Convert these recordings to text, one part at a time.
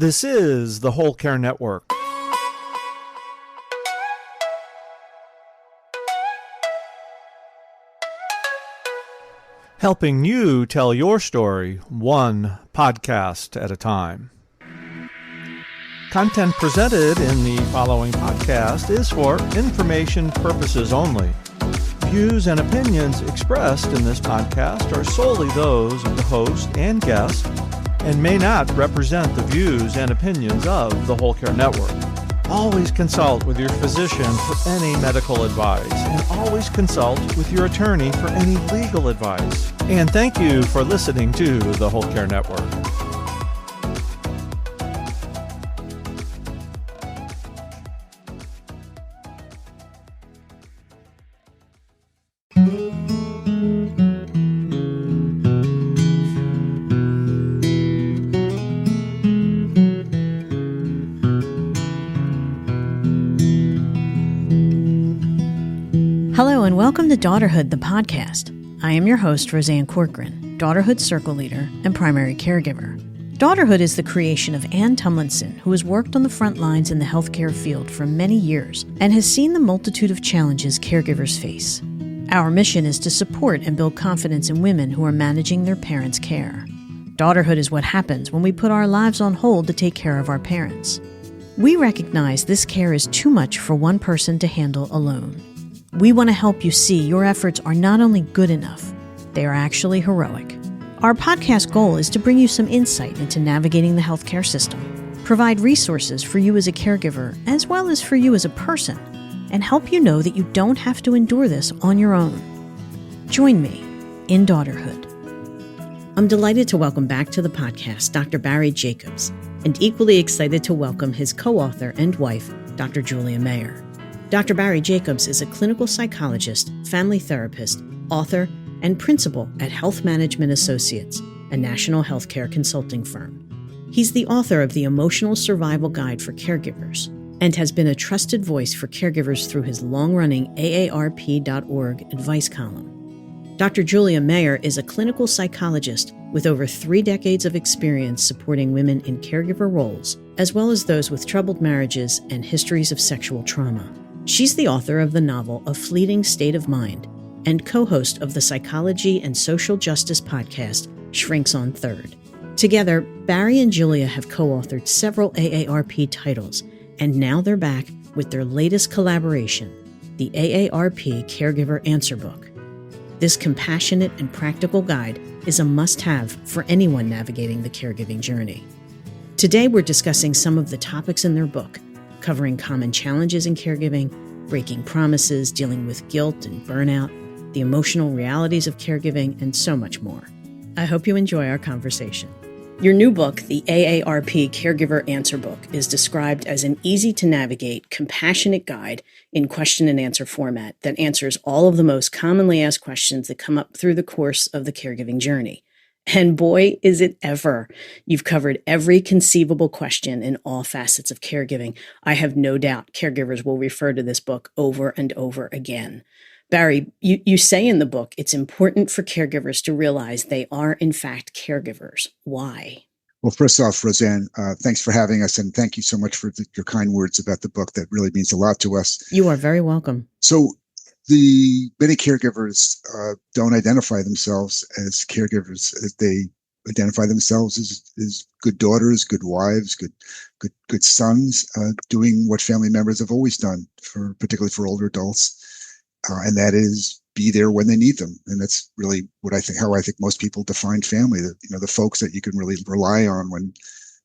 This is the Whole Care Network. Helping you tell your story one podcast at a time. Content presented in the following podcast is for information purposes only. Views and opinions expressed in this podcast are solely those of the host and guest and may not represent the views and opinions of the Whole Care Network. Always consult with your physician for any medical advice, and always consult with your attorney for any legal advice. And thank you for listening to the Whole Care Network. Hello and welcome to Daughterhood, the podcast. I am your host, Roseanne Corcoran, Daughterhood Circle Leader and Primary Caregiver. Daughterhood is the creation of Ann Tumlinson, who has worked on the front lines in the healthcare field for many years and has seen the multitude of challenges caregivers face. Our mission is to support and build confidence in women who are managing their parents' care. Daughterhood is what happens when we put our lives on hold to take care of our parents. We recognize this care is too much for one person to handle alone. We want to help you see your efforts are not only good enough, they are actually heroic. Our podcast goal is to bring you some insight into navigating the healthcare system, provide resources for you as a caregiver as well as for you as a person, and help you know that you don't have to endure this on your own. Join me in Daughterhood. I'm delighted to welcome back to the podcast Dr. Barry Jacobs, and equally excited to welcome his co-author and wife, Dr. Julia Mayer. Dr. Barry Jacobs is a clinical psychologist, family therapist, author, and principal at Health Management Associates, a national healthcare consulting firm. He's the author of the Emotional Survival Guide for Caregivers and has been a trusted voice for caregivers through his long-running AARP.org advice column. Dr. Julia Mayer is a clinical psychologist with over 3 decades of experience supporting women in caregiver roles, as well as those with troubled marriages and histories of sexual trauma. She's the author of the novel A Fleeting State of Mind and co-host of the psychology and social justice podcast Shrinks on Third. Together, Barry and Julia have co-authored several AARP titles, and now they're back with their latest collaboration, the AARP Caregiver Answer Book. This compassionate and practical guide is a must-have for anyone navigating the caregiving journey. Today, we're discussing some of the topics in their book, covering common challenges in caregiving, breaking promises, dealing with guilt and burnout, the emotional realities of caregiving, and so much more. I hope you enjoy our conversation. Your new book, the AARP Caregiver Answer Book, is described as an easy-to-navigate, compassionate guide in question and answer format that answers all of the most commonly asked questions that come up through the course of the caregiving journey. And boy, is it ever. You've covered every conceivable question in all facets of caregiving. I have no doubt caregivers will refer to this book over and over again. Barry, you say in the book, it's important for caregivers to realize they are, in fact, caregivers. Why? Well, first off, Roseanne, thanks for having us, and thank you so much for your kind words about the book. That really means a lot to us. You are very welcome. So, the many caregivers don't identify themselves as caregivers. They identify themselves as good daughters, good wives, good sons, doing what family members have always done, particularly for older adults, and that is be there when they need them. And that's really how I think most people define family. The folks that you can really rely on when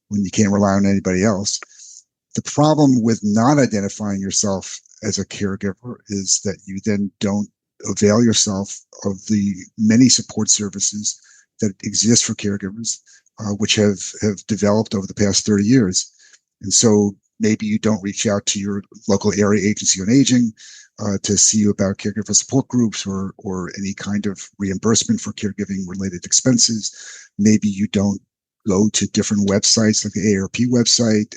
you can't rely on anybody else. The problem with not identifying yourself as a caregiver is that you then don't avail yourself of the many support services that exist for caregivers, which have developed over the past 30 years. And so maybe you don't reach out to your local area agency on aging to see you about caregiver support groups or any kind of reimbursement for caregiving related expenses. Maybe you don't go to different websites like the AARP website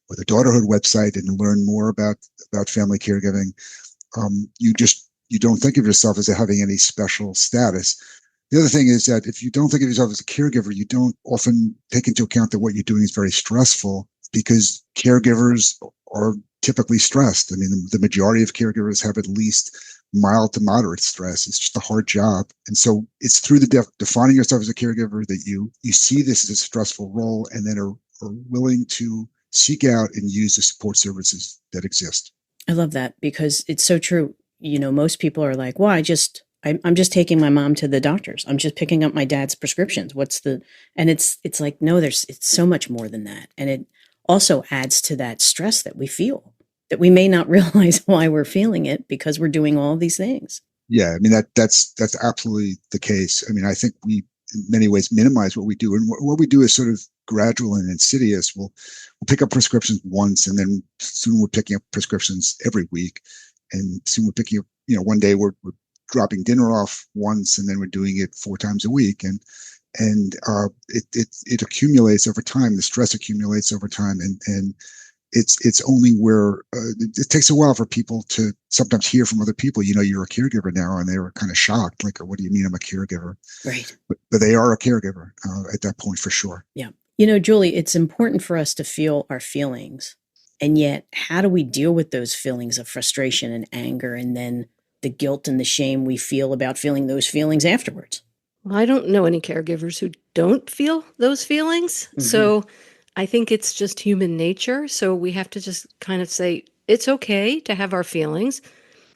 or the Daughterhood website and learn more about family caregiving. You don't think of yourself as having any special status. The other thing is that if you don't think of yourself as a caregiver, you don't often take into account that what you're doing is very stressful, because caregivers are typically stressed. I mean, the majority of caregivers have at least mild to moderate stress. It's just a hard job. And so it's through the defining yourself as a caregiver that you see this as a stressful role, and then are willing to seek out and use the support services that exist. I love that, because it's so true. Most people are like, well, I'm just taking my mom to the doctors. I'm just picking up my dad's prescriptions. And it's like, no, it's so much more than that. And it also adds to that stress that we feel, that we may not realize why we're feeling it because we're doing all these things. Yeah. I mean, that's absolutely the case. I mean, I think we, in many ways, minimize what we do. And what we do is sort of gradual and insidious. We'll pick up prescriptions once, and then soon we're picking up prescriptions every week. And soon we're picking up, one day we're dropping dinner off once, and then we're doing it 4 times a week. And it accumulates over time. The stress accumulates over time. And it's only where it takes a while for people to sometimes hear from other people, you're a caregiver now, and they were kind of shocked, like, what do you mean I'm a caregiver? Right. But they are a caregiver at that point, for sure. Yeah. Julie, it's important for us to feel our feelings. And yet, how do we deal with those feelings of frustration and anger, and then the guilt and the shame we feel about feeling those feelings afterwards? Well, I don't know any caregivers who don't feel those feelings. Mm-hmm. So I think it's just human nature. So we have to just kind of say, it's okay to have our feelings.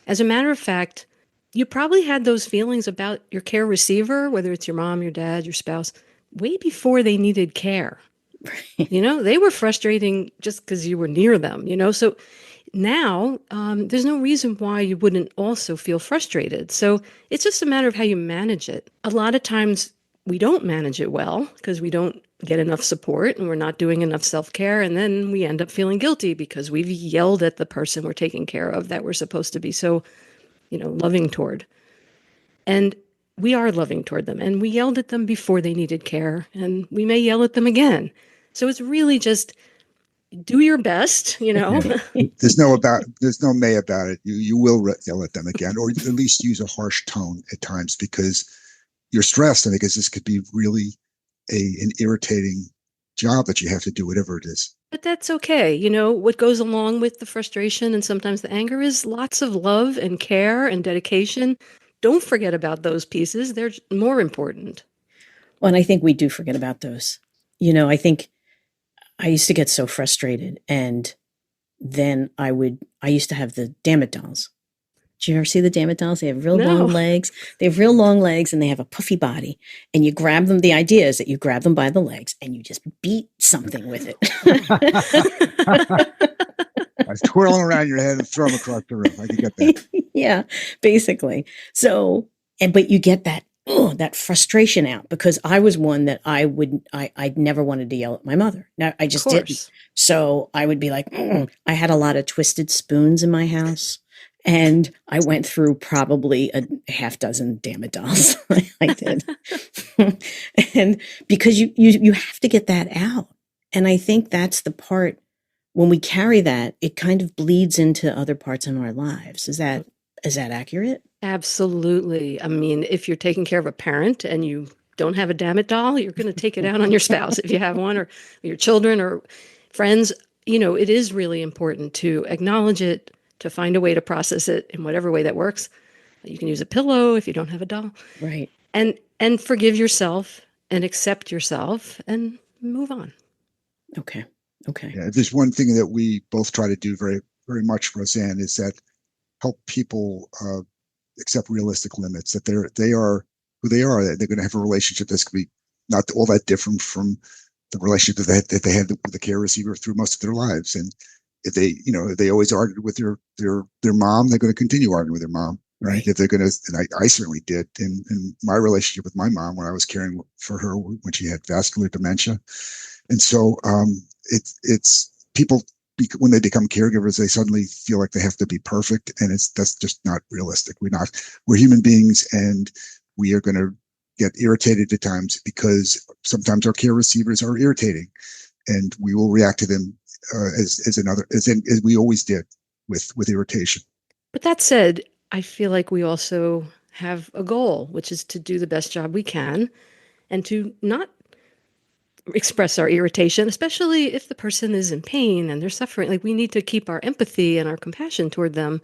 As a matter of fact, you probably had those feelings about your care receiver, whether it's your mom, your dad, your spouse, way before they needed care. They were frustrating just because you were near them, So now there's no reason why you wouldn't also feel frustrated. So it's just a matter of how you manage it. A lot of times we don't manage it well because we don't get enough support and we're not doing enough self-care. And then we end up feeling guilty because we've yelled at the person we're taking care of that we're supposed to be so, loving toward. And we are loving toward them. And we yelled at them before they needed care. And we may yell at them again. So it's really just do your best, Yeah. There's no may about it. You will yell at them again, or at least use a harsh tone at times, because you're stressed, and because this could be really an irritating job that you have to do, whatever it is. But that's okay. What goes along with the frustration and sometimes the anger is lots of love and care and dedication. Don't forget about those pieces. They're more important. Well, and I think we do forget about those. I think I used to get so frustrated, and then I used to have the Dammit dolls. Did you ever see the Dammit dolls? They have long legs. They have real long legs, and they have a puffy body. And you grab them. The idea is that you grab them by the legs and you just beat something with it. I was twirling around your head and throw them across the room. I can get that. Yeah, basically. So, but you get that frustration out, because I was one that I'd never wanted to yell at my mother. Now, I just didn't. So I would be like, I had a lot of twisted spoons in my house, and I went through probably a half dozen Dammit dolls. I did. And because you have to get that out. And I think that's the part, when we carry that, it kind of bleeds into other parts of our lives. Is that accurate? Absolutely. I mean, if you're taking care of a parent and you don't have a Dammit doll, you're going to take it out on your spouse if you have one, or your children or friends. It is really important to acknowledge it, to find a way to process it in whatever way that works. You can use a pillow if you don't have a doll. Right. And forgive yourself and accept yourself and move on. Okay. Yeah, there's one thing that we both try to do very, very much, Roseanne, is that help people accept realistic limits, that they are who they are, that they're going to have a relationship that's going to be not all that different from the relationship that they had with the care receiver through most of their lives. And if they always argued with their mom, they're going to continue arguing with their mom. Right. If they're going to, and I certainly did in my relationship with my mom when I was caring for her when she had vascular dementia. And so it's people, when they become caregivers, they suddenly feel like they have to be perfect. And that's just not realistic. We're human beings, and we are going to get irritated at times, because sometimes our care receivers are irritating, and we will react to them as we always did with irritation. But that said, I feel like we also have a goal, which is to do the best job we can and to not express our irritation, especially if the person is in pain and they're suffering. Like, we need to keep our empathy and our compassion toward them.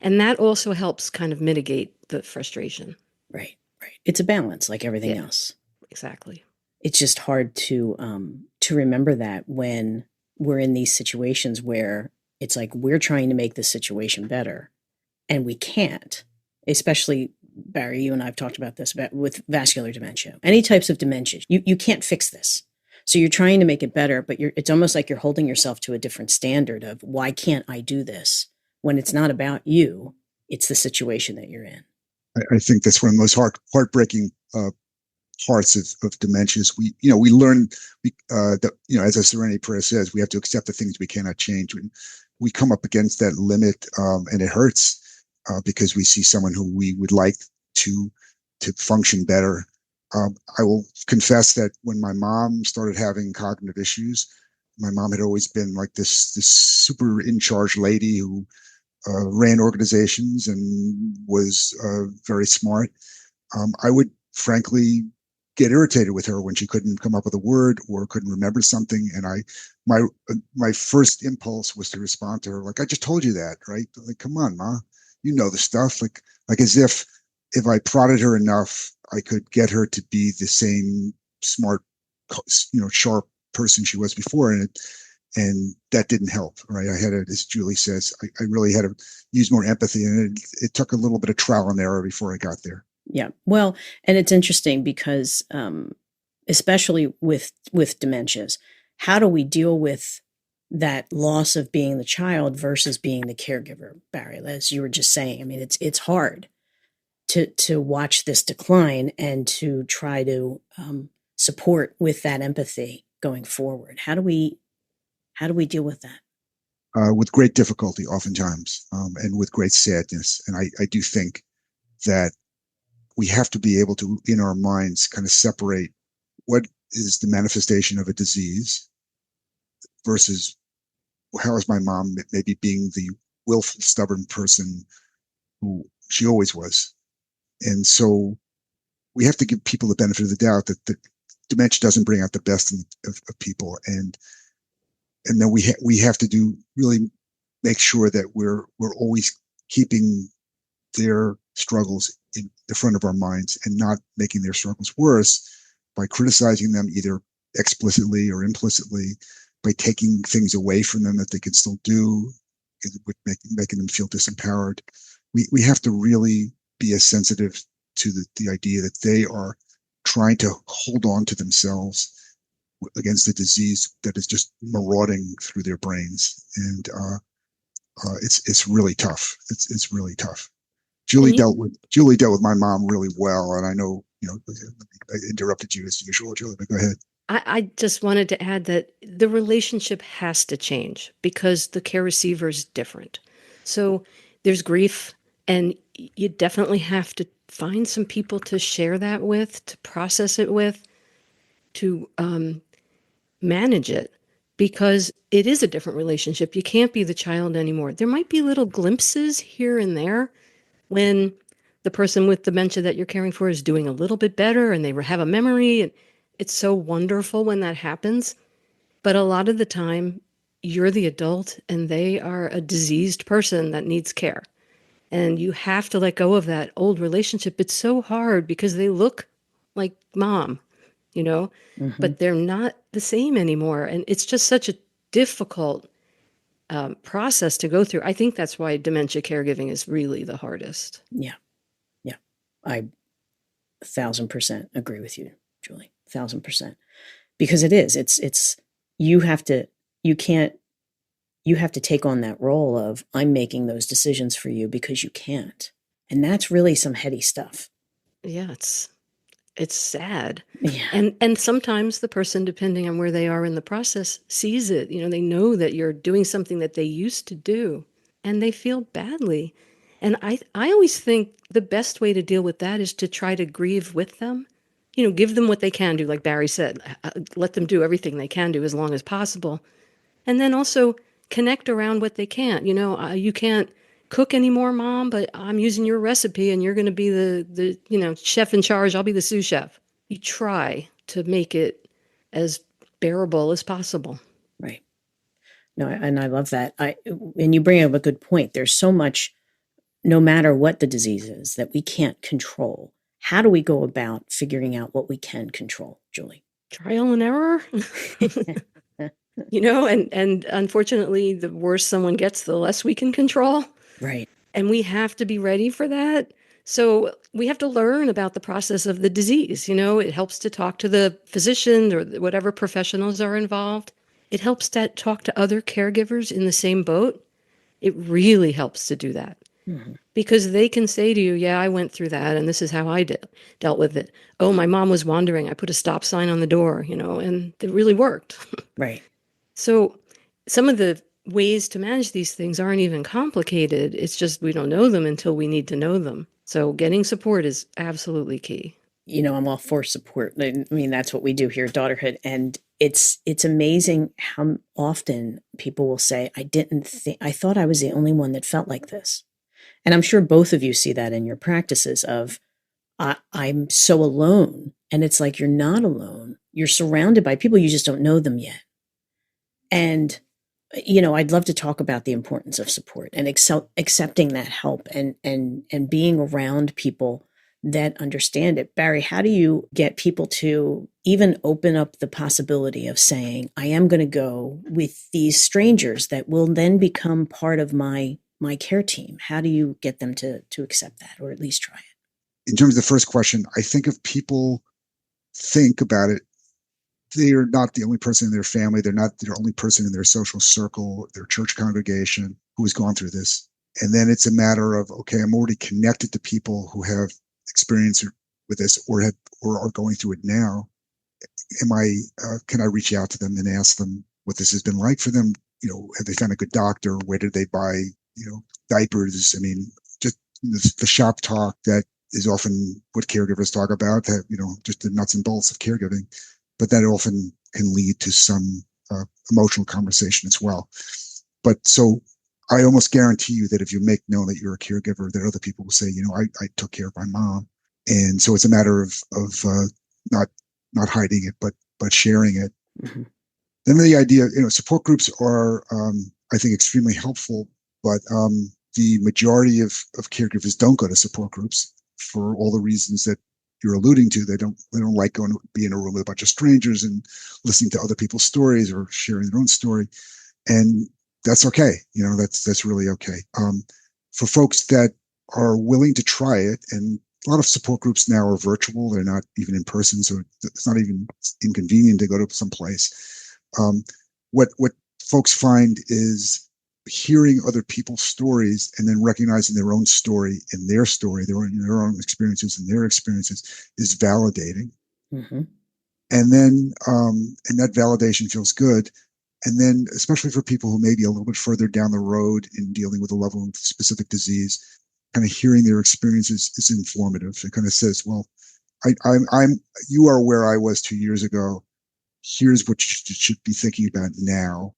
And that also helps kind of mitigate the frustration. Right, right. It's a balance like everything Yeah. else. Exactly. It's just hard to remember that when we're in these situations where it's like we're trying to make the situation better and we can't. Especially, Barry, you and I have talked about this with vascular dementia. Any types of dementia, you can't fix this. So you're trying to make it better, but it's almost like you're holding yourself to a different standard of why can't I do this when it's not about you, it's the situation that you're in. I think that's one of the most heartbreaking parts of dementias. We learn, that, as a Serenity Prayer says, we have to accept the things we cannot change. When we come up against that limit, and it hurts, because we see someone who we would like to function better. I will confess that when my mom started having cognitive issues, my mom had always been like this super in charge lady who ran organizations and was very smart. I would frankly get irritated with her when she couldn't come up with a word or couldn't remember something. And my first impulse was to respond to her like, I just told you that, right? Like, come on, Ma, you know the stuff. Like as if I prodded her enough, I could get her to be the same smart, sharp person she was before. And that didn't help, right? I had to, as Julie says, I really had to use more empathy, and it took a little bit of trial and error before I got there. Yeah. Well, and it's interesting because, especially with dementias, how do we deal with that loss of being the child versus being the caregiver, Barry? As you were just saying, I mean, it's hard to watch this decline and to try to support with that empathy going forward. How do we deal with that? With great difficulty, oftentimes, and with great sadness. And I do think that we have to be able to, in our minds, kind of separate what is the manifestation of a disease versus how is my mom maybe being the willful, stubborn person who she always was. And so we have to give people the benefit of the doubt that dementia doesn't bring out the best of people. And then we have to really make sure that we're always keeping their struggles in the front of our minds and not making their struggles worse by criticizing them either explicitly or implicitly, by taking things away from them that they can still do, making them feel disempowered. We have to really be as sensitive to the idea that they are trying to hold on to themselves against a disease that is just marauding through their brains. And it's really tough. It's really tough. Julie dealt with my mom really well, and I know I interrupted you as usual, Julie, but go ahead. I just wanted to add that the relationship has to change because the care receiver is different. So there's grief, and you definitely have to find some people to share that with, to process it with, to manage it, because it is a different relationship. You can't be the child anymore. There might be little glimpses here and there when the person with dementia that you're caring for is doing a little bit better and they have a memory, and it's so wonderful when that happens. But a lot of the time, you're the adult and they are a diseased person that needs care. And you have to let go of that old relationship. It's so hard because they look like mom, but they're not the same anymore. And it's just such a difficult process to go through. I think that's why dementia caregiving is really the hardest. Yeah. Yeah. I 1,000% agree with you, Julie. 1,000%. Because it is. It's you have to take on that role of I'm making those decisions for you because you can't. And that's really some heady stuff. Yeah, it's sad. Yeah. And sometimes the person, depending on where they are in the process, sees it. They know that you're doing something that they used to do and they feel badly. And I always think the best way to deal with that is to try to grieve with them. Give them what they can do, like Barry said, let them do everything they can do as long as possible. And then also connect around what they can't. You can't cook anymore, Mom, but I'm using your recipe and you're going to be the chef in charge. I'll be the sous chef. You try to make it as bearable as possible. Right. No, and I love that. And you bring up a good point. There's so much, no matter what the disease is, that we can't control. How do we go about figuring out what we can control, Julie? Trial and error. And unfortunately, the worse someone gets, the less we can control. Right. And we have to be ready for that. So we have to learn about the process of the disease. It helps to talk to the physician or whatever professionals are involved. It helps to talk to other caregivers in the same boat. It really helps to do that. Mm-hmm. Because they can say to you, yeah, I went through that and this is how I dealt with it. Oh, my mom was wandering. I put a stop sign on the door, and it really worked. Right. So some of the ways to manage these things aren't even complicated. It's just we don't know them until we need to know them. So getting support is absolutely key. I'm all for support. I mean, that's what we do here at Daughterhood. And it's amazing how often people will say, I thought I was the only one that felt like this. And I'm sure both of you see that in your practices of, I'm so alone. And it's like, you're not alone. You're surrounded by people, you just don't know them yet. And, I'd love to talk about the importance of support and accepting that help and being around people that understand it. Barry, how do you get people to even open up the possibility of saying, I am going to go with these strangers that will then become part of my care team? How do you get them to accept that, or at least try it? In terms of the first question, I think if people think about it, they are not the only person in their family. They're not the only person in their social circle, their church congregation who has gone through this. And then it's a matter of, okay, I'm already connected to people who have experience with this or are going through it now. Can I reach out to them and ask them what this has been like for them? Have they found a good doctor? Where did they buy, diapers? I mean, just the shop talk that is often what caregivers talk about, that, just the nuts and bolts of caregiving, but that often can lead to some emotional conversation as well. But so I almost guarantee you that if you make known that you're a caregiver, that other people will say, I took care of my mom. And so it's a matter of not hiding it, but sharing it. Mm-hmm. Then the idea, support groups are, I think, extremely helpful, but the majority of caregivers don't go to support groups for all the reasons that you're alluding to. They don't like going to be in a room with a bunch of strangers and listening to other people's stories or sharing their own story. And that's okay. That's really okay. For folks that are willing to try it, and a lot of support groups now are virtual. They're not even in person. So it's not even inconvenient to go to some place. What folks find is hearing other people's stories and then recognizing their own story in their story, their own experiences and their experiences is validating. Mm-hmm. And then, and that validation feels good. And then, especially for people who may be a little bit further down the road in dealing with a level of specific disease, kind of hearing their experiences is informative. It kind of says, well, you are where I was 2 years ago. Here's what you should be thinking about now,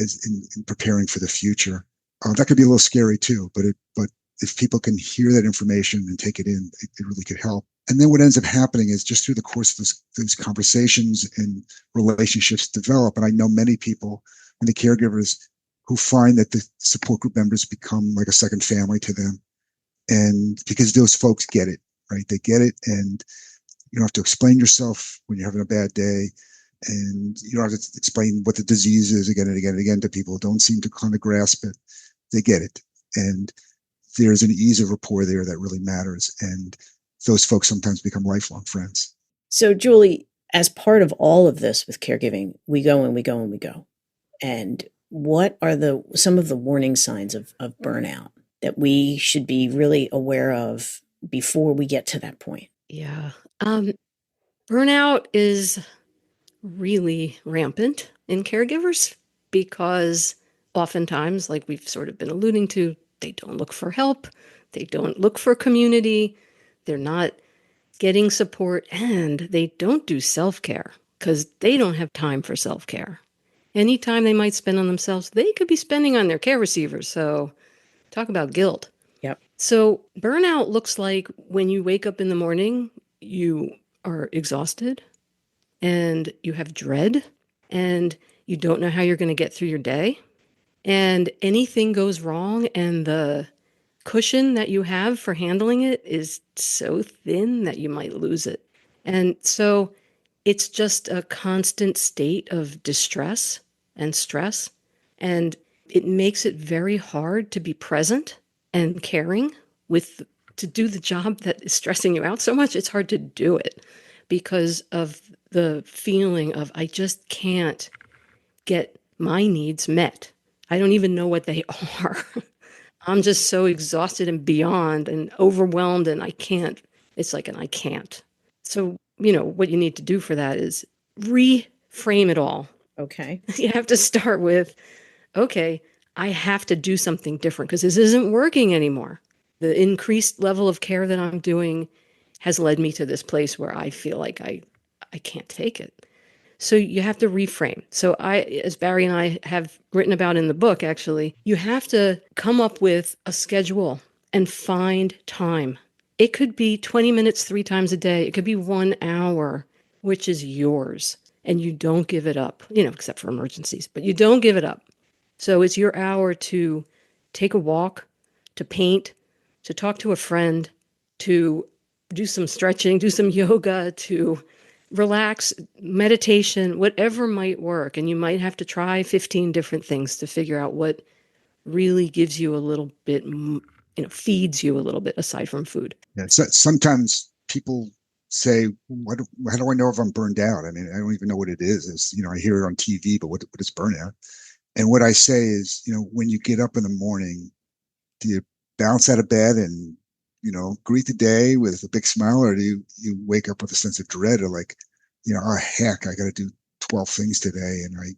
as in preparing for the future. That could be a little scary too, but if people can hear that information and take it in, it really could help. And then what ends up happening is just through the course of those conversations and relationships develop. And I know many people, many caregivers, who find that the support group members become like a second family to them. And because those folks get it, right? They get it, and you don't have to explain yourself when you're having a bad day. And you don't have to explain what the disease is again and again and again to people who don't seem to kind of grasp it. They get it. And there's an ease of rapport there that really matters. And those folks sometimes become lifelong friends. So, Julie, as part of all of this with caregiving, we go and we go and we go. And what are some of the warning signs of burnout that we should be really aware of before we get to that point? Yeah. Burnout is really rampant in caregivers because oftentimes, like we've sort of been alluding to, they don't look for help. They don't look for community. They're not getting support, and they don't do self-care because they don't have time for self-care. Any time they might spend on themselves, they could be spending on their care receivers. So Talk about guilt. Yep. So burnout looks like when you wake up in the morning, you are exhausted and you have dread and you don't know how you're going to get through your day. And anything goes wrong, and the cushion that you have for handling it is so thin that you might lose it. And so it's just a constant state of distress and stress. And it makes it very hard to be present and caring with to do the job that is stressing you out so much. It's hard to do it because of the feeling of I just can't get my needs met. I don't even know what they are. I'm just so exhausted and beyond and overwhelmed, and I can't. It's like an I can't. So, what you need to do for that is reframe it all. Okay. You have to start with, okay, I have to do something different because this isn't working anymore. The increased level of care that I'm doing has led me to this place where I feel like I can't take it. So you have to reframe. So as Barry and I have written about in the book, actually, you have to come up with a schedule and find time. It could be 20 minutes 3 times a day. It could be 1 hour, which is yours. And you don't give it up, except for emergencies, but you don't give it up. So it's your hour to take a walk, to paint, to talk to a friend, to do some stretching, do some yoga, to relax, meditation, whatever might work. And you might have to try 15 different things to figure out what really gives you a little bit, feeds you a little bit aside from food. Yeah. So sometimes people say, how do I know if I'm burned out? I mean, I don't even know what it is. I hear it on TV, but what is burnout? And what I say is, when you get up in the morning, do you bounce out of bed and, greet the day with a big smile, or do you wake up with a sense of dread, or like, oh heck, I got to do 12 things today, and I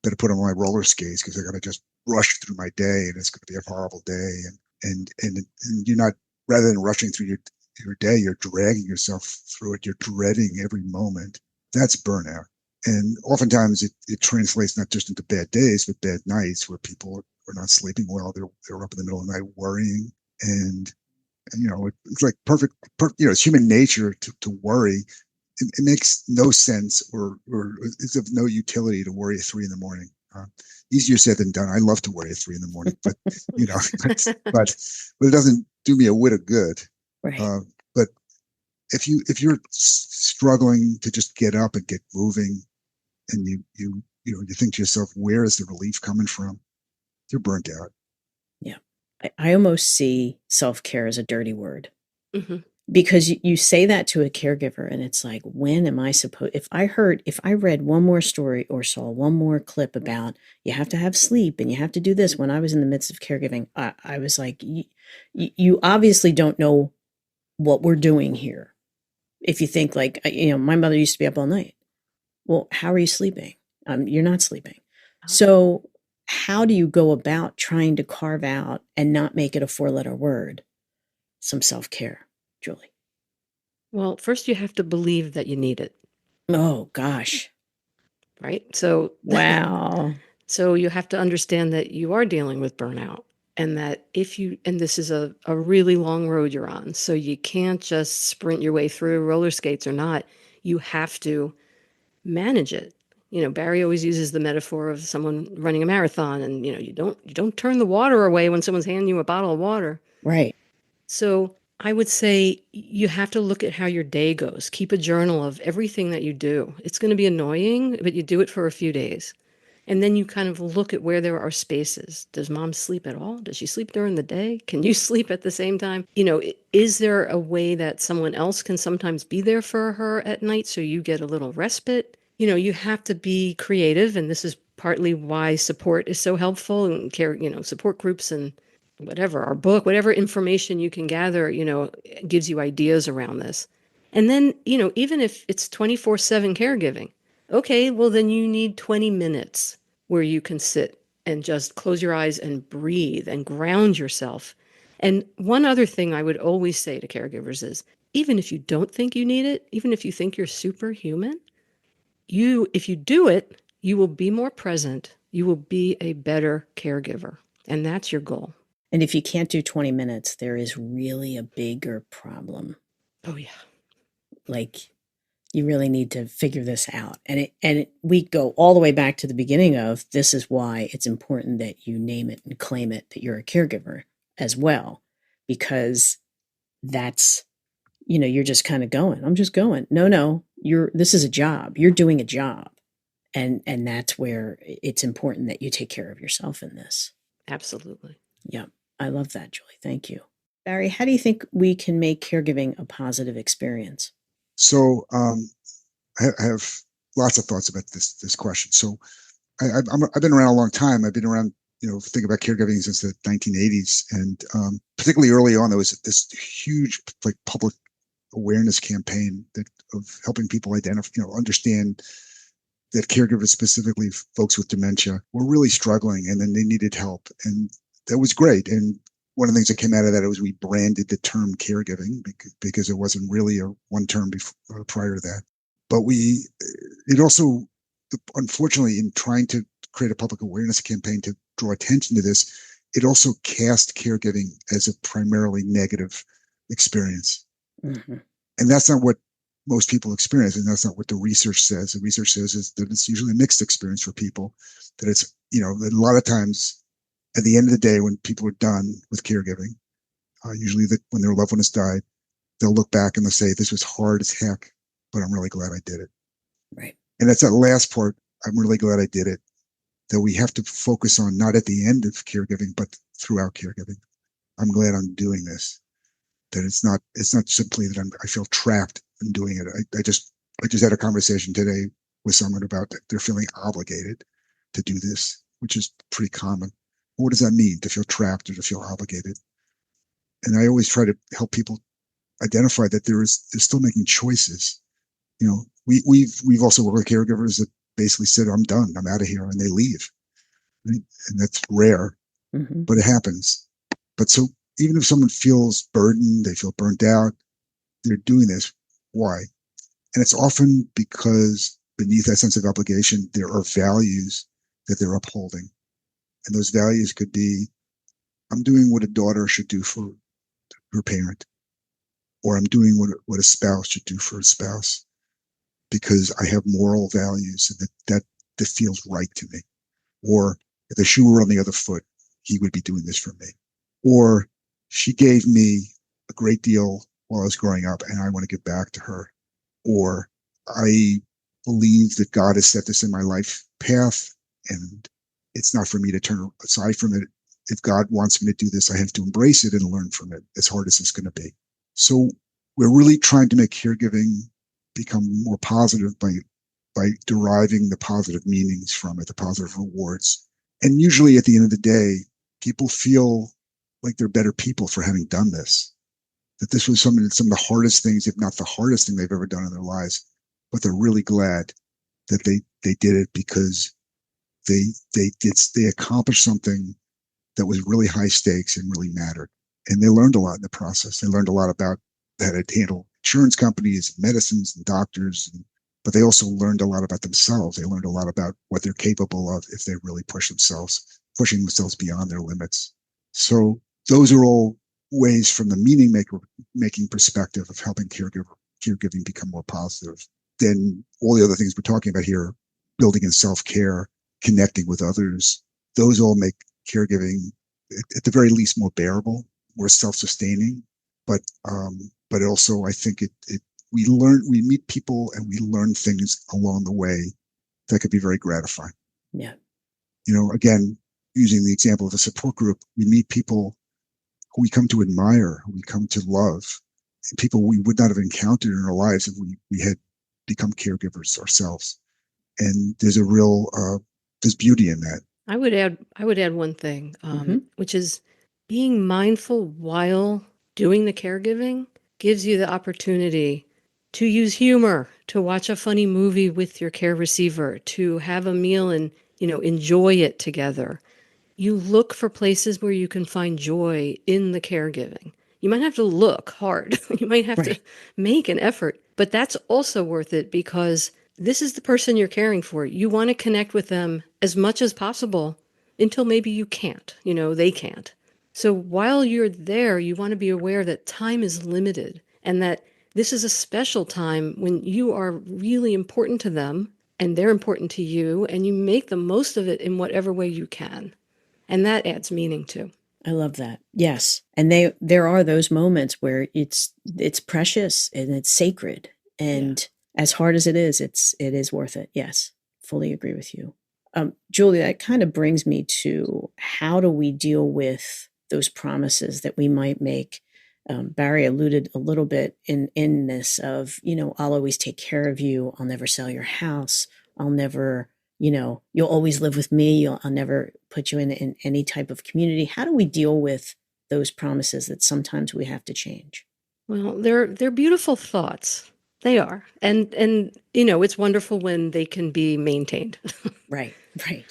better put on my roller skates because I got to just rush through my day, and it's going to be a horrible day. And you're not, rather than rushing through your day, you're dragging yourself through it. You're dreading every moment. That's burnout. And oftentimes it translates not just into bad days, but bad nights where people are not sleeping well. They're up in the middle of the night worrying. And it's like it's human nature to worry. It makes no sense or it's of no utility to worry at 3 a.m. Easier said than done. I love to worry at 3 a.m, but but it doesn't do me a whit of good. Right. But if you're struggling to just get up and get moving, and you think to yourself, where is the relief coming from? You're burnt out. Yeah. I almost see self-care as a dirty word. Mm-hmm. Because you say that to a caregiver and it's like, when am I supposed, if I read one more story or saw one more clip about you have to have sleep and you have to do this when I was in the midst of caregiving, I was like, you obviously don't know what we're doing here. If you think like, my mother used to be up all night. Well, how are you sleeping? You're not sleeping. So how do you go about trying to carve out and not make it a 4-letter word, some self-care, Julie? Well, first you have to believe that you need it. Oh, gosh. Right? So, wow. So you have to understand that you are dealing with burnout, and that and this is a really long road you're on. So you can't just sprint your way through, roller skates or not. You have to manage it. Barry always uses the metaphor of someone running a marathon, and you don't turn the water away when someone's handing you a bottle of water. Right. So I would say you have to look at how your day goes. Keep a journal of everything that you do. It's going to be annoying, but you do it for a few days. And then you kind of look at where there are spaces. Does mom sleep at all? Does she sleep during the day? Can you sleep at the same time? Is there a way that someone else can sometimes be there for her at night so you get a little respite? You have to be creative, and this is partly why support is so helpful, and support groups and whatever, our book, whatever information you can gather, gives you ideas around this. And then, even if it's 24/7 caregiving, okay, well, then you need 20 minutes where you can sit and just close your eyes and breathe and ground yourself. And one other thing I would always say to caregivers is, even if you don't think you need it, even if you think you're superhuman, if you do it, you will be more present. You will be a better caregiver. And that's your goal. And if you can't do 20 minutes, there is really a bigger problem. Oh, yeah. Like, you really need to figure this out. And we go all the way back to the beginning of this is why it's important that you name it and claim it that you're a caregiver as well, because that's, you're just kind of going, I'm just going. No, this is a job. You're doing a job. And that's where it's important that you take care of yourself in this. Absolutely. Yeah. I love that, Julie. Thank you. Barry, how do you think we can make caregiving a positive experience? So I have lots of thoughts about this question. So I've been around a long time. I've been around, thinking about caregiving since the 1980s, and particularly early on, there was this huge like public awareness campaign of helping people identify, understand that caregivers, specifically folks with dementia, were really struggling, and then they needed help, and that was great. And one of the things that came out of that was we branded the term caregiving because it wasn't really a one term prior to that. But it also, unfortunately, in trying to create a public awareness campaign to draw attention to this, it also cast caregiving as a primarily negative experience. Mm-hmm. And that's not what most people experience. And that's not what the research says. The research says is that it's usually a mixed experience for people, that it's, that a lot of times at the end of the day, when people are done with caregiving, usually when their loved one has died, they'll look back and they'll say, this was hard as heck, but I'm really glad I did it. Right. And that's that last part. I'm really glad I did it, that we have to focus on, not at the end of caregiving, but throughout caregiving. I'm glad I'm doing this. That it's not simply that I feel trapped in doing it. I just had a conversation today with someone about that they're feeling obligated to do this, which is pretty common. What does that mean, to feel trapped or to feel obligated? And I always try to help people identify that they're still making choices. We've also worked with caregivers that basically said, I'm done, I'm out of here, and they leave. Right? And that's rare, mm-hmm. but it happens. But so even if someone feels burdened, they feel burnt out, they're doing this. Why? And it's often because beneath that sense of obligation, there are values that they're upholding. And those values could be, I'm doing what a daughter should do for her parent, or I'm doing what a spouse should do for a spouse, because I have moral values and that feels right to me. Or if the shoe were on the other foot, he would be doing this for me. Or she gave me a great deal while I was growing up, and I want to give back to her. Or I believe that God has set this in my life path, and it's not for me to turn aside from it. If God wants me to do this, I have to embrace it and learn from it, as hard as it's going to be. So we're really trying to make caregiving become more positive by deriving the positive meanings from it, the positive rewards. And usually at the end of the day, people feel like they're better people for having done this. That this was some of the hardest things, if not the hardest thing they've ever done in their lives, but they're really glad that they did it, because they accomplished something that was really high stakes and really mattered. And they learned a lot in the process. They learned a lot about how to handle insurance companies, medicines, and doctors, but they also learned a lot about themselves. They learned a lot about what they're capable of if they really pushing themselves beyond their limits. So those are all ways from the making perspective of helping caregiving become more positive. Then all the other things we're talking about here, building in self-care, connecting with others, those all make caregiving, at the very least, more bearable, more self-sustaining. But also, I think we meet people and we learn things along the way that could be very gratifying. Yeah. Again, using the example of a support group, we meet people who we come to admire, who we come to love, and people we would not have encountered in our lives if we had become caregivers ourselves. And there's there's beauty in that. I would add one thing, which is being mindful while doing the caregiving gives you the opportunity to use humor, to watch a funny movie with your care receiver, to have a meal and, enjoy it together. You look for places where you can find joy in the caregiving. You might have to look hard. You might have to make an effort, but that's also worth it, because this is the person you're caring for. You want to connect with them as much as possible until maybe you can't, they can't. So while you're there, you want to be aware that time is limited and that this is a special time when you are really important to them and they're important to you, and you make the most of it in whatever way you can. And that adds meaning too. I love that. Yes. And there are those moments where it's precious and it's sacred. And as hard as it is worth it. Yes. Fully agree with you. Julie, that kind of brings me to, how do we deal with those promises that we might make? Barry alluded a little bit in this of, I'll always take care of you. I'll never sell your house. I'll never, you'll always live with me. I'll never put you in any type of community. How do we deal with those promises that sometimes we have to change? Well, they're beautiful thoughts. They are. And it's wonderful when they can be maintained. Right.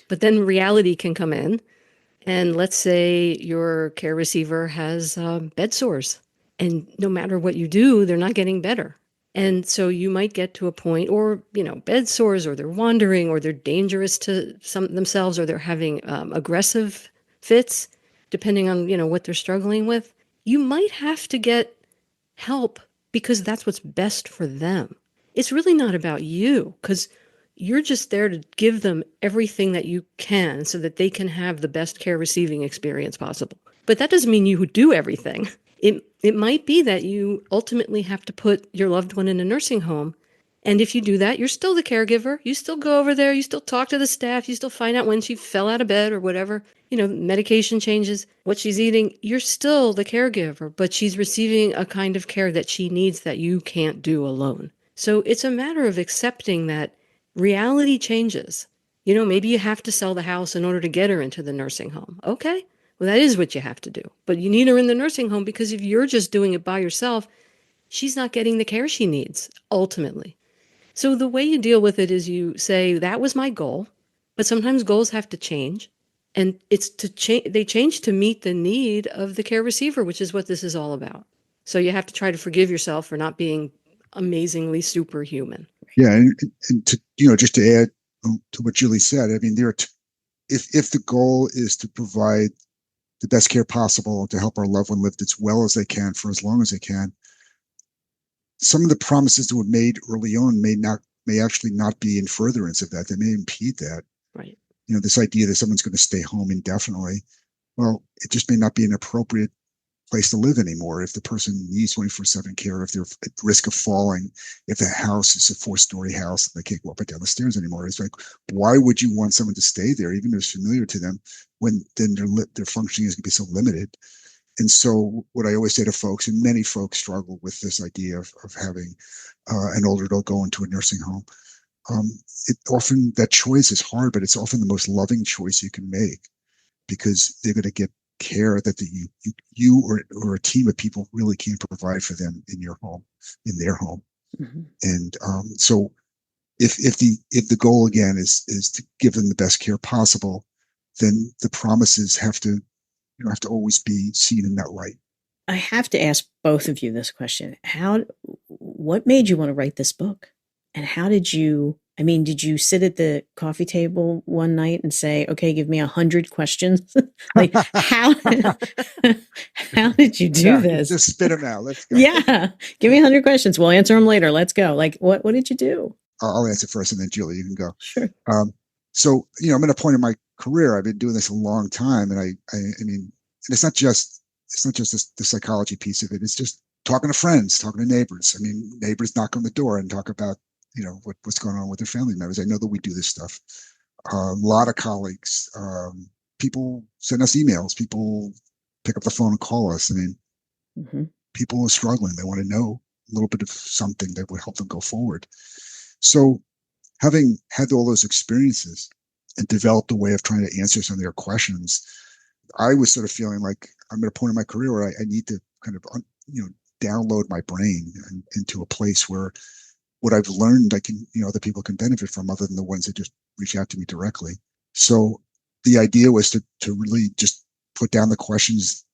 But then reality can come in. And let's say your care receiver has bed sores. And no matter what you do, they're not getting better. And so you might get to a point, or, bed sores, or they're wandering, or they're dangerous to some themselves, or they're having aggressive fits, depending on, what they're struggling with. You might have to get help because that's what's best for them. It's really not about you, because you're just there to give them everything that you can so that they can have the best care receiving experience possible. But that doesn't mean you do everything. It might be that you ultimately have to put your loved one in a nursing home. And if you do that, you're still the caregiver. You still go over there. You still talk to the staff. You still find out when she fell out of bed or whatever, medication changes, what she's eating. You're still the caregiver, but she's receiving a kind of care that she needs that you can't do alone. So it's a matter of accepting that reality changes. Maybe you have to sell the house in order to get her into the nursing home. Okay. Well, that is what you have to do. But you need her in the nursing home, because if you're just doing it by yourself, she's not getting the care she needs, ultimately. So the way you deal with it is you say, that was my goal, but sometimes goals have to change. And it's to change. They change to meet the need of the care receiver, which is what this is all about. So you have to try to forgive yourself for not being amazingly superhuman. Yeah, and to just to add to what Julie said, I mean, if the goal is to provide the best care possible to help our loved one live as well as they can for as long as they can, some of the promises that were made early on may actually not be in furtherance of that. They may impede that. Right. This idea that someone's going to stay home indefinitely, well, it just may not be an appropriate place to live anymore if the person needs 24/7 care, if they're at risk of falling, if the house is a 4-story house and they can't go up and down the stairs anymore. It's like, why would you want someone to stay there, even if it's familiar to them, when then their functioning is going to be so limited? And so what I always say to folks, and many folks struggle with this idea of having an older adult go into a nursing home. Often that choice is hard, but it's often the most loving choice you can make, because they're going to get care that you or a team of people really can't provide for them in your home, in their home. Mm-hmm. And so if the goal again is to give them the best care possible, then the promises have to always be seen in that light. I have to ask both of you this question. What made you want to write this book? And how did you sit at the coffee table one night and say, okay, give me 100 questions? Like, how did you do this? Just spit them out. Let's go. Yeah. Give me 100 questions. We'll answer them later. Let's go. Like, what did you do? I'll answer first, and then Julie, you can go. Sure. So, I'm at a point in my career. I've been doing this a long time. And I mean, and it's not just the psychology piece of it. It's just talking to friends, talking to neighbors. I mean, neighbors knock on the door and talk about, what's going on with their family members. I know that we do this stuff. A lot of colleagues, people send us emails, people pick up the phone and call us. I mean, mm-hmm. People are struggling. They want to know a little bit of something that would help them go forward. So having had all those experiences and developed a way of trying to answer some of their questions, I was sort of feeling like I'm at a point in my career where I need to kind of, download my brain into a place where what I've learned, I can, other people can benefit from, other than the ones that just reach out to me directly. So the idea was to really just put down the questions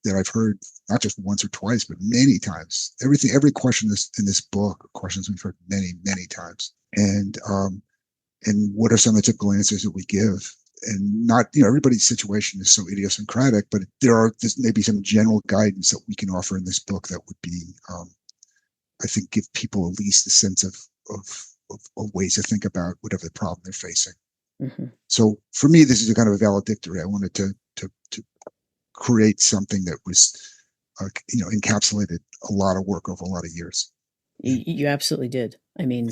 that I've heard, not just once or twice, but many times. Every question in this book, questions we've heard many, many times. And what are some of the typical answers that we give? and not, everybody's situation is so idiosyncratic, but there's maybe some general guidance that we can offer in this book that would be, I think, give people at least a sense of ways to think about whatever the problem they're facing. Mm-hmm. So for me, this is a kind of a valedictory. I wanted to create something that was, encapsulated a lot of work over a lot of years. You absolutely did. I mean,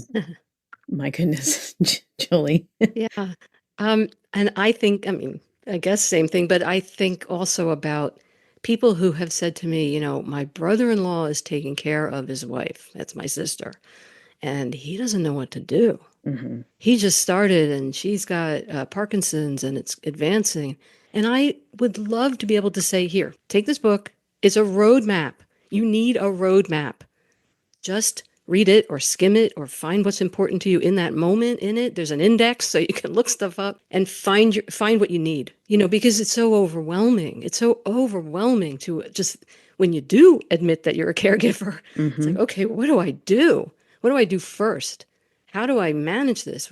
my goodness, Julie. Yeah. And I think, I guess same thing, but I think also about people who have said to me, my brother-in-law is taking care of his wife. That's my sister. And he doesn't know what to do. Mm-hmm. He just started and she's got Parkinson's and it's advancing. And I would love to be able to say, here, take this book. It's a roadmap. You need a roadmap. Just read it or skim it or find what's important to you in that moment in it. There's an index so you can look stuff up and find what you need, because it's so overwhelming. It's so overwhelming to just, when you do admit that you're a caregiver, Mm-hmm. it's like, okay, what do I do? What do I do first? How do I manage this?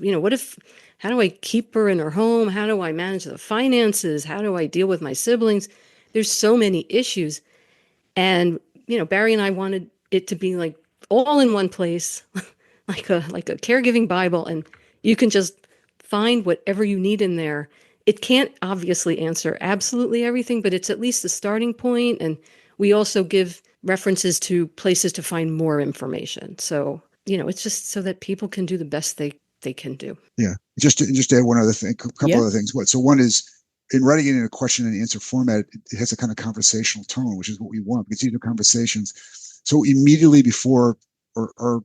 How do I keep her in her home? How do I manage the finances? How do I deal with my siblings? There's so many issues. And, Barry and I wanted it to be like all in one place, like a caregiving Bible, and you can just find whatever you need in there. It can't obviously answer absolutely everything, but it's at least a starting point. And we also give references to places to find more information. So, it's just so that people can do the best they can do. Yeah. Just to add one other thing, a couple other things. So one is, in writing it in a question and answer format, it has a kind of conversational tone, which is what we want, because these are conversations. So immediately before our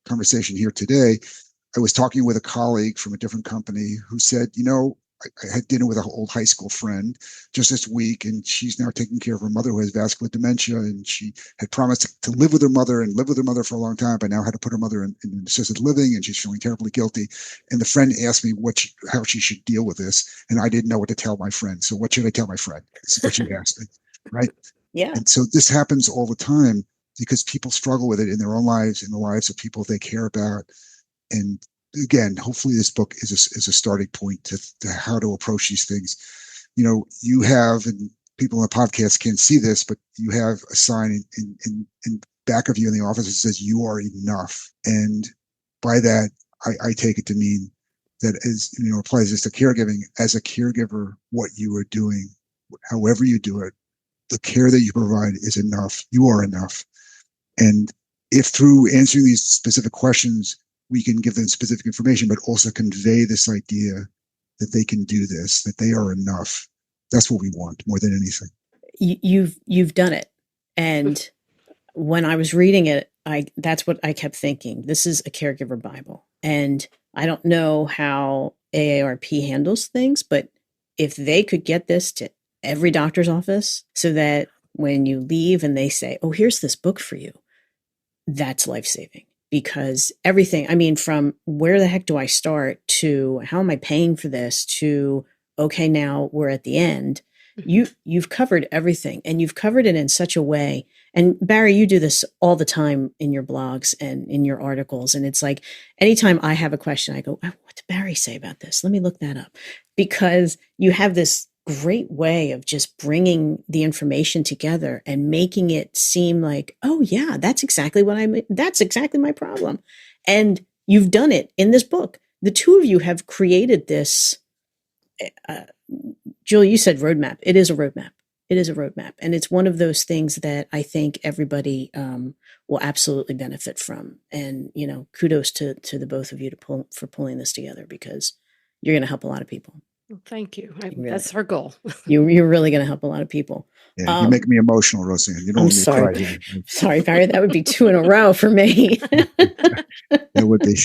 conversation here today, I was talking with a colleague from a different company who said, I had dinner with an old high school friend just this week, and she's now taking care of her mother who has vascular dementia, and she had promised to live with her mother for a long time, but now had to put her mother in assisted living, and she's feeling terribly guilty. And the friend asked me how she should deal with this, and I didn't know what to tell my friend. So what should I tell my friend? This is what she asked me, right? Yeah. And so this happens all the time because people struggle with it in their own lives, in the lives of people they care about. And again, hopefully this book is a starting point to how to approach these things. You have, and people on the podcast can't see this, but you have a sign in back of you in the office that says "You are enough," and by that, I take it to mean that applies this to caregiving. As a caregiver, what you are doing, however you do it, the care that you provide is enough. You are enough, and if through answering these specific questions, we can give them specific information, but also convey this idea that they can do this, that they are enough. That's what we want more than anything. You've done it. And when I was reading it, that's what I kept thinking. This is a caregiver Bible. And I don't know how AARP handles things, but if they could get this to every doctor's office so that when you leave and they say, oh, here's this book for you, that's life-saving. Because everything, from where the heck do I start to how am I paying for this to, okay, now we're at the end. You've covered everything, and you've covered it in such a way. And Barry, you do this all the time in your blogs and in your articles. And it's like, anytime I have a question, I go, oh, what did Barry say about this? Let me look that up, because you have this great way of just bringing the information together and making it seem like, oh yeah, that's exactly my problem. And you've done it in this book. The two of you have created this, Julie, you said roadmap. It is a roadmap. It is a roadmap. And it's one of those things that I think everybody will absolutely benefit from. And, kudos to the both of you for pulling this together, because you're going to help a lot of people. Well, thank you. That's our goal. You're really going to help a lot of people. Yeah, you make me emotional, Roseanne. You don't I'm want me sorry. to cry here. Sorry, Barry. That would be 2 in a row for me. It would be.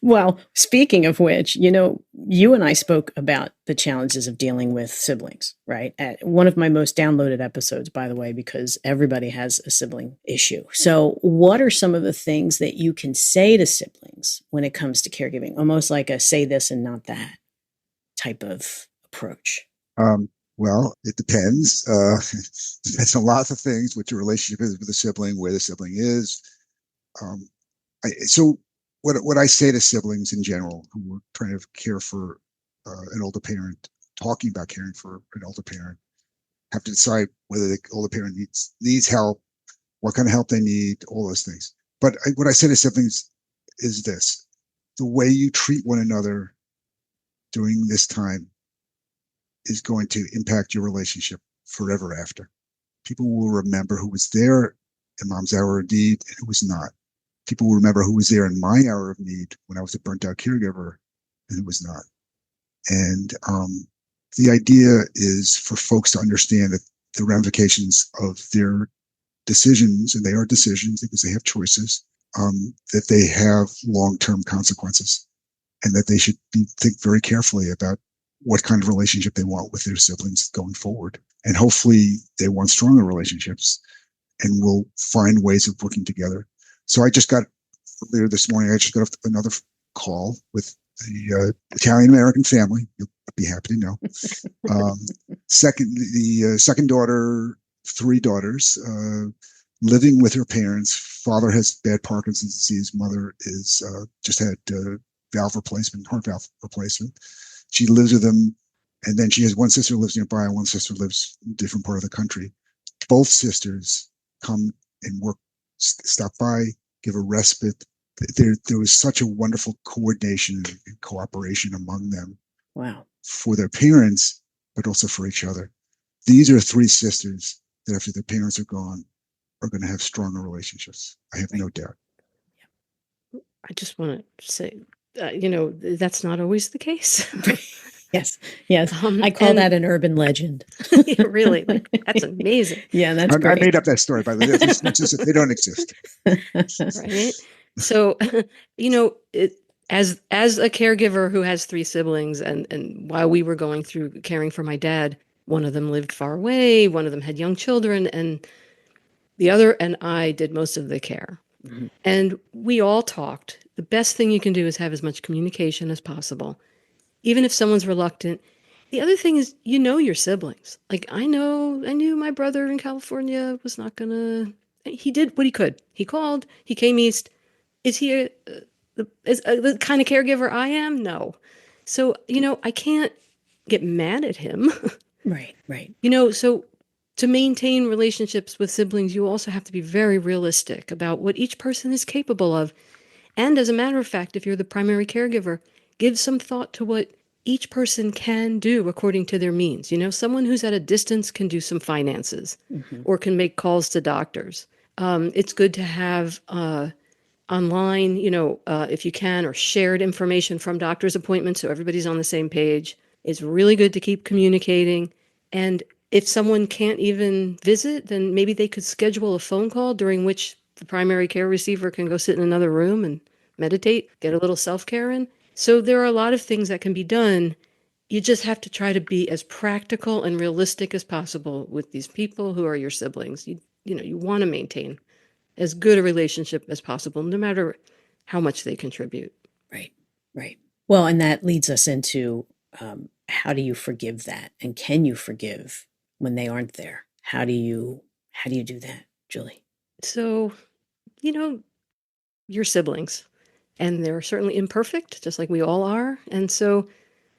Well, speaking of which, you and I spoke about the challenges of dealing with siblings, right? At one of my most downloaded episodes, by the way, because everybody has a sibling issue. So what are some of the things that you can say to siblings when it comes to caregiving? Almost like a say this and not that type of approach. Well, it depends. Depends on lots of things, what your relationship is with the sibling, where the sibling is. So what I say to siblings in general who are trying to care for an older parent, talking about caring for an older parent, have to decide whether the older parent needs help, what kind of help they need, all those things. But what I say to siblings is this: the way you treat one another during this time is going to impact your relationship forever after. People will remember who was there in mom's hour of need and who was not. People will remember who was there in my hour of need when I was a burnt out caregiver and who was not. And the idea is for folks to understand that the ramifications of their decisions, and they are decisions because they have choices, that they have long-term consequences, and that they should think very carefully about what kind of relationship they want with their siblings going forward. And hopefully they want stronger relationships and will find ways of working together. So I just got, earlier this morning, I just got off another call with the Italian-American family. You'll be happy to know. The second daughter, 3 daughters, living with her parents. Father has bad Parkinson's disease. Mother is just had heart valve replacement. She lives with them, and then she has one sister who lives nearby, and one sister lives in a different part of the country. Both sisters come and work, stop by, give a respite. There was such a wonderful coordination and cooperation among them. Wow. For their parents, but also for each other. These are 3 sisters that after their parents are gone are going to have stronger relationships. I have no doubt. I just want to say, that's not always the case. Yes. I call that an urban legend. Yeah, really, that's amazing. Yeah, that's great. I made up that story, by the way. They don't exist. Right. So, as a caregiver who has 3 siblings, and while we were going through caring for my dad, one of them lived far away, one of them had young children, and the other and I did most of the care. Mm-hmm. And we all talked. The best thing you can do is have as much communication as possible, even if someone's reluctant. The other thing is, your siblings. Like, I knew my brother in California was not gonna, he did what he could. He called, he came east. Is he the kind of caregiver I am? No. So, I can't get mad at him. Right. So to maintain relationships with siblings, you also have to be very realistic about what each person is capable of. And as a matter of fact, if you're the primary caregiver, give some thought to what each person can do according to their means. Someone who's at a distance can do some finances, mm-hmm. or can make calls to doctors. It's good to have online, if you can, or shared information from doctor's appointments so everybody's on the same page. It's really good to keep communicating. And if someone can't even visit, then maybe they could schedule a phone call during which the primary care receiver can go sit in another room and meditate, get a little self-care in. So there are a lot of things that can be done. You just have to try to be as practical and realistic as possible with these people who are your siblings. You want to maintain as good a relationship as possible, no matter how much they contribute. Right. Well, and that leads us into how do you forgive that, and can you forgive when they aren't there? How do you do that, Julie? So, your siblings, and they're certainly imperfect, just like we all are. And so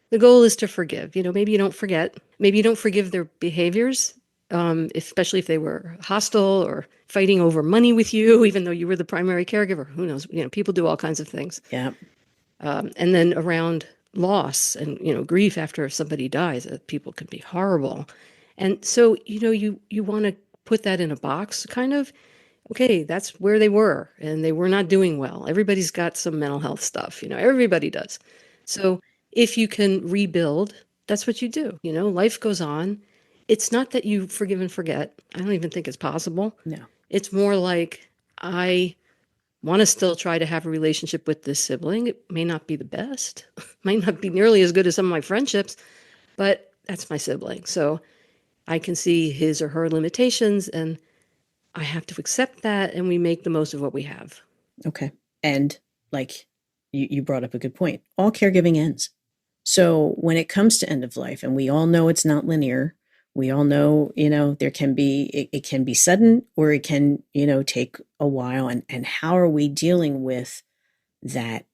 the goal is to forgive. Maybe you don't forget. Maybe you don't forgive their behaviors, especially if they were hostile or fighting over money with you, even though you were the primary caregiver. Who knows? People do all kinds of things. Yeah. And then around loss and, grief after somebody dies, people can be horrible. And so, you want to put that in a box, kind of. Okay, that's where they were, and they were not doing well. Everybody's got some mental health stuff, everybody does. So if you can rebuild, that's what you do. Life goes on. It's not that you forgive and forget. I don't even think it's possible. No. It's more like, I want to still try to have a relationship with this sibling. It may not be the best, might not be nearly as good as some of my friendships, but that's my sibling. So I can see his or her limitations, and I have to accept that, and we make the most of what we have. Okay. And like you brought up a good point. All caregiving ends. So when it comes to end of life, and we all know it's not linear, we all know, there can be, it can be sudden, or it can, take a while. And how are we dealing with that,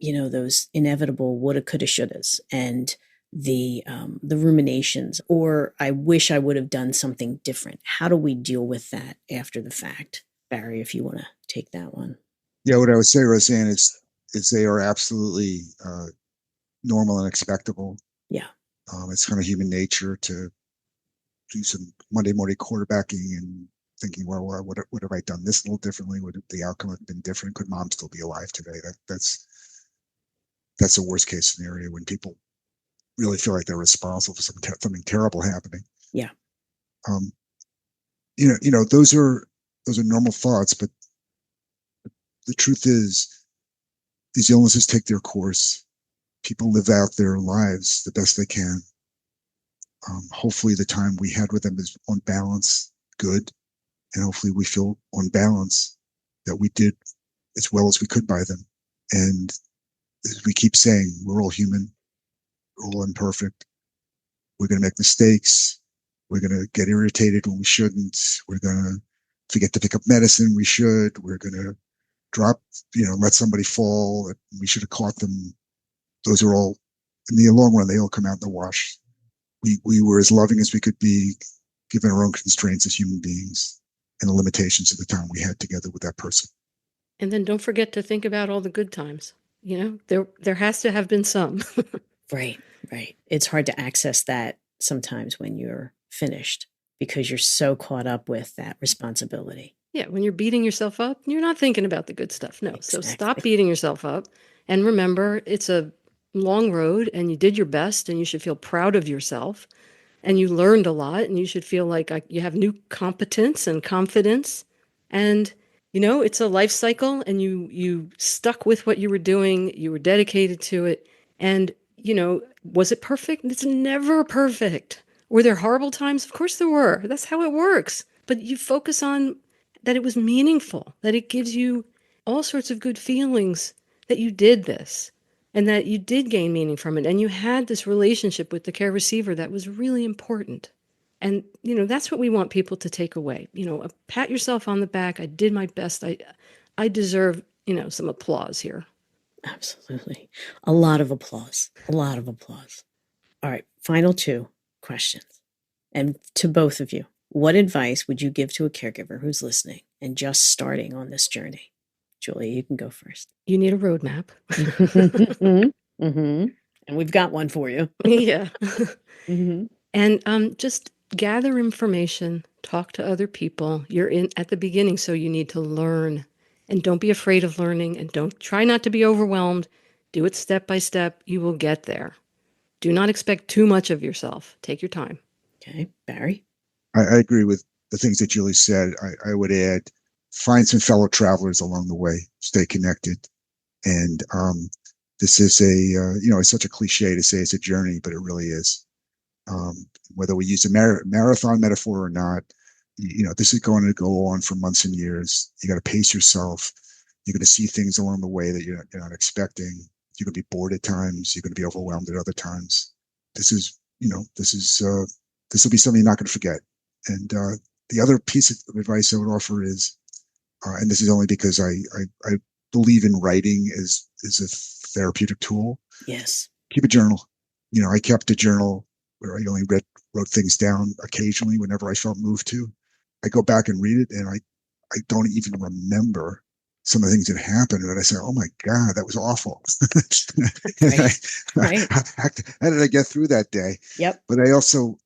those inevitable woulda, coulda, shouldas, and the ruminations, or I wish I would have done something different. How do we deal with that after the fact? Barry, if you want to take that one. Yeah, what I would say, Roseanne, is they are absolutely normal and expectable. Yeah. It's kind of human nature to do some Monday morning quarterbacking and thinking, well, what have I done this a little differently? Would the outcome have been different? Could mom still be alive today? That's the worst case scenario when people really feel like they're responsible for something terrible happening. Yeah. Um, those are normal thoughts, but the truth is these illnesses take their course. People live out their lives the best they can. Hopefully the time we had with them is on balance good, and hopefully we feel on balance that we did as well as we could by them. And as we keep saying, we're all human, we're all imperfect. We're going to make mistakes. We're going to get irritated when we shouldn't. We're going to forget to pick up medicine we should. We're going to drop, let somebody fall. We should have caught them. Those are all, in the long run, they all come out in the wash. We were as loving as we could be, given our own constraints as human beings and the limitations of the time we had together with that person. And then don't forget to think about all the good times. There has to have been some. Right. It's hard to access that sometimes when you're finished because you're so caught up with that responsibility. Yeah, when you're beating yourself up, you're not thinking about the good stuff. No. Exactly. So stop beating yourself up. And remember, it's a long road and you did your best and you should feel proud of yourself. And you learned a lot and you should feel like you have new competence and confidence. And, it's a life cycle and you stuck with what you were doing. You were dedicated to it. And, was it perfect? It's never perfect. Were there horrible times? Of course there were. That's how it works. But you focus on that it was meaningful, that it gives you all sorts of good feelings that you did this and that you did gain meaning from it. And you had this relationship with the care receiver that was really important. And, that's what we want people to take away. Pat yourself on the back. I did my best. I deserve, some applause here. Absolutely. A lot of applause. All right. Final 2 questions. And to both of you, what advice would you give to a caregiver who's listening and just starting on this journey? Julie, you can go first. You need a roadmap. Mm-hmm. And we've got one for you. Yeah. Mm-hmm. And just gather information, talk to other people. You're in at the beginning, so you need to learn. And don't be afraid of learning and don't try not to be overwhelmed. Do it step by step. You will get there. Do not expect too much of yourself. Take your time. Okay. Barry? I agree with the things that Julie said. I would add, find some fellow travelers along the way, stay connected. And this is it's such a cliche to say it's a journey, but it really is. Whether we use a marathon metaphor or not, this is going to go on for months and years. You got to pace yourself. You're going to see things along the way that you're not expecting. You're going to be bored at times. You're going to be overwhelmed at other times. This will be something you're not going to forget. And the other piece of advice I would offer is, and this is only because I believe in writing as a therapeutic tool. Yes. Keep a journal. I kept a journal where I only wrote things down occasionally whenever I felt moved to. I go back and read it, and I don't even remember some of the things that happened. And I say, oh my God, that was awful. Right. How did I get through that day? Yep. But I also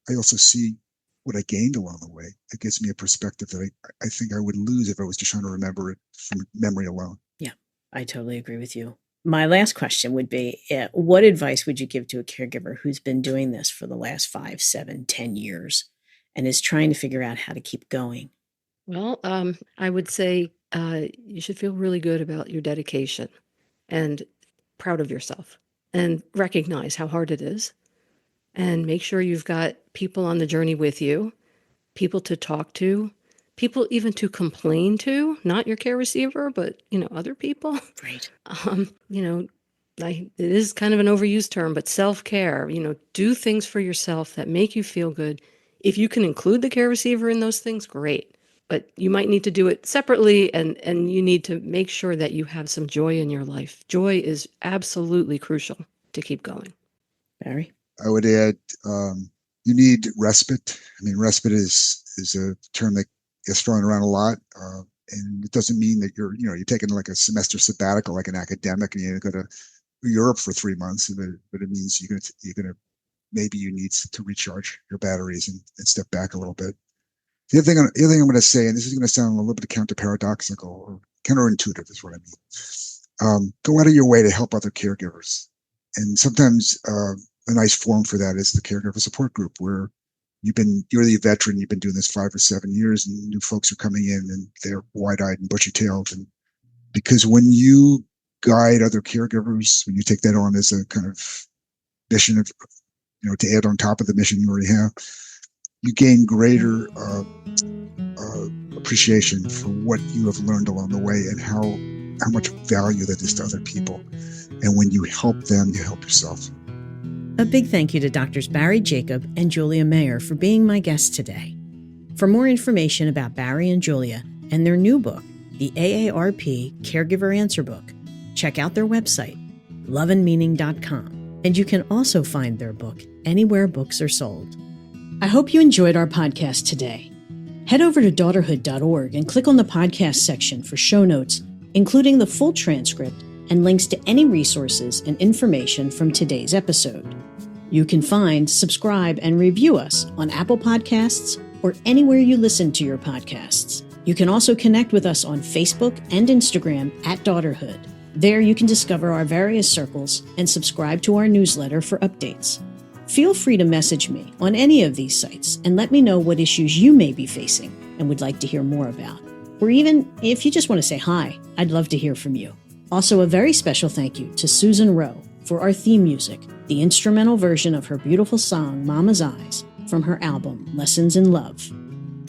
see what I gained along the way. It gives me a perspective that I think I would lose if I was just trying to remember it from memory alone. Yeah, I totally agree with you. My last question would be, what advice would you give to a caregiver who's been doing this for the last 5, 7, 10 years and is trying to figure out how to keep going? Well, I would say you should feel really good about your dedication and proud of yourself and recognize how hard it is and make sure you've got people on the journey with you, people to talk to, people even to complain to, not your care receiver, but, other people. Right. It is kind of an overused term, but self-care, do things for yourself that make you feel good. If you can include the care receiver in those things, great. But you might need to do it separately and you need to make sure that you have some joy in your life. Joy is absolutely crucial to keep going. Barry? I would add, you need respite. I mean, respite is a term that gets thrown around a lot. And it doesn't mean that you're taking like a semester sabbatical, like an academic, and you go to Europe for 3 months, but it means maybe you need to recharge your batteries and step back a little bit. The other thing I'm going to say, and this is going to sound a little bit counter-paradoxical or counterintuitive, is what I mean. Go out of your way to help other caregivers, and sometimes a nice forum for that is the caregiver support group, where you're the veteran, you've been doing this 5 or 7 years, and new folks are coming in and they're wide-eyed and bushy-tailed, and because when you guide other caregivers, when you take that on as a kind of mission of, to add on top of the mission you already have, you gain greater appreciation for what you have learned along the way and how much value that is to other people. And when you help them, you help yourself. A big thank you to Drs. Barry Jacob and Julia Mayer for being my guests today. For more information about Barry and Julia and their new book, the AARP Caregiver Answer Book, check out their website, loveandmeaning.com. And you can also find their book anywhere books are sold. I hope you enjoyed our podcast today. Head over to daughterhood.org and click on the podcast section for show notes, including the full transcript and links to any resources and information from today's episode. You can find, subscribe, and review us on Apple Podcasts or anywhere you listen to your podcasts. You can also connect with us on Facebook and Instagram at Daughterhood. There you can discover our various circles and subscribe to our newsletter for updates. Feel free to message me on any of these sites and let me know what issues you may be facing and would like to hear more about. Or even if you just want to say hi, I'd love to hear from you. Also, a very special thank you to Susan Rowe for our theme music, the instrumental version of her beautiful song, Mama's Eyes, from her album, Lessons in Love.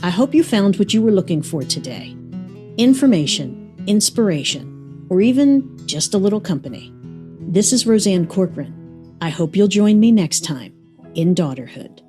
I hope you found what you were looking for today. Information, inspiration, or even just a little company. This is Roseanne Corcoran. I hope you'll join me next time in Daughterhood.